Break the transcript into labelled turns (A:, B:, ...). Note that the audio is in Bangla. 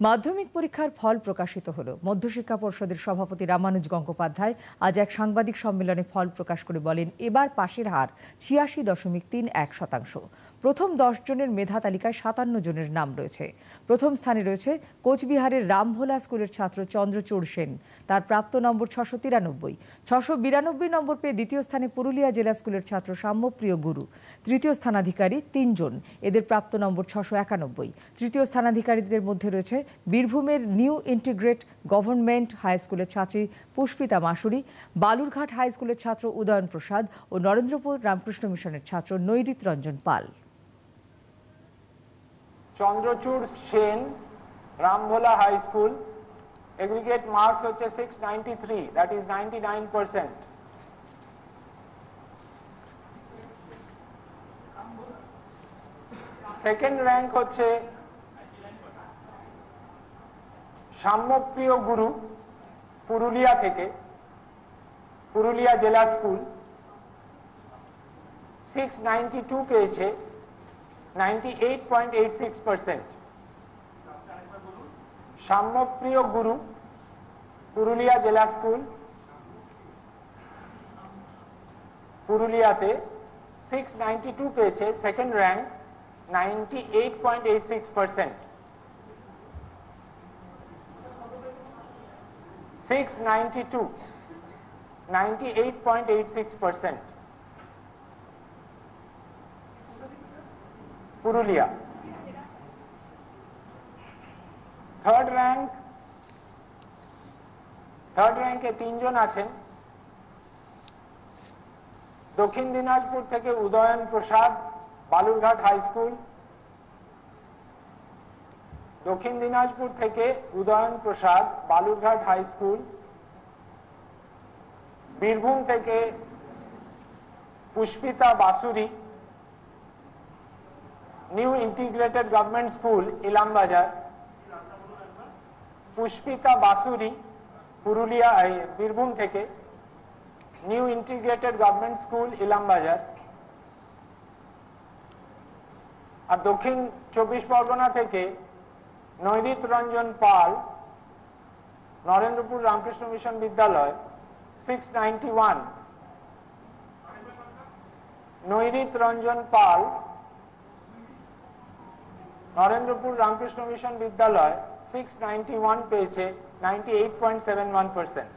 A: মাধ্যমিক পরীক্ষার ফল প্রকাশিত হলো। মধ্যশিক্ষা পর্ষদের সভাপতি রামানুজ গঙ্গোপাধ্যায় আজ এক সাংবাদিক সম্মেলনে ফল প্রকাশ করে বলেন, এবার পাশের হার ৮৬.৩১%। প্রথম ১০ জনের মেধা তালিকায় ৫৭ জনের নাম রয়েছে। প্রথম স্থানে রয়েছে কোচবিহারের রামভোলা স্কুলের ছাত্র চন্দ্রচূড় সেন, তার প্রাপ্ত নম্বর ৬৯৩। ৬৯২ নম্বর পেয়ে দ্বিতীয় স্থানে পুরুলিয়া জেলা স্কুলের ছাত্র সাম্যপ্রিয় গুরু। তৃতীয় স্থানাধিকারী ৩ জন, এদের প্রাপ্ত নম্বর ৬৯১। তৃতীয় স্থানাধিকারীদের মধ্যে রয়েছে বীরভূমের নিউ ইন্টিগ্রেট গভর্নমেন্ট হাই স্কুলের ছাত্রী পুষ্পিতা মাসুরি, বালুরঘাট হাই স্কুলের ছাত্র উদয়ন প্রসাদ ও নরেন্দ্রপুর রামকৃষ্ণ মিশনের ছাত্র Nairit Ranjan Pal.
B: Chandrachur Sen, Rambhola high school, aggregate marks হচ্ছে 693, দ্যাট ইজ 99%। সেকেন্ড র্যাঙ্ক হচ্ছে সাম্যপ্রিয় গুরু, পুরুলিয়া থেকে, পুরুলিয়া জেলা স্কুল, 692 পেয়েছে, 98.86%। সাম্যপ্রিয় গুরু, পুরুলিয়া জেলা স্কুল, পুরুলিয়াতে 692 পেয়েছে, সেকেন্ড র্যাঙ্ক, 98.86%। 692, 98.86%। পুরুলিয়া। থার্ড র্যাঙ্কে 3 জন আছেন। দক্ষিণ দিনাজপুর থেকে উদয়ন প্রসাদ, বালুরঘাট হাই স্কুল, দক্ষিণ দিনাজপুর থেকে উদয়ন প্রসাদ, বালুরঘাট হাই স্কুল। বীরভূম থেকে Pushpita Basuri, new integrated government school, Ilambazar. Pushpita Basuri, Purulia, Birbhum থেকে, new integrated government school, Ilambazar. আর দক্ষিণ 24 পরগনা থেকে নৈরিত রঞ্জন পাল, নরেন্দ্রপুর রামকৃষ্ণ মিশন বিদ্যালয়, 691। নৈরিত রঞ্জন পাল, নরেন্দ্রপুর রামকৃষ্ণ মিশন বিদ্যালয়, 691 পেয়েছে, 98.71%।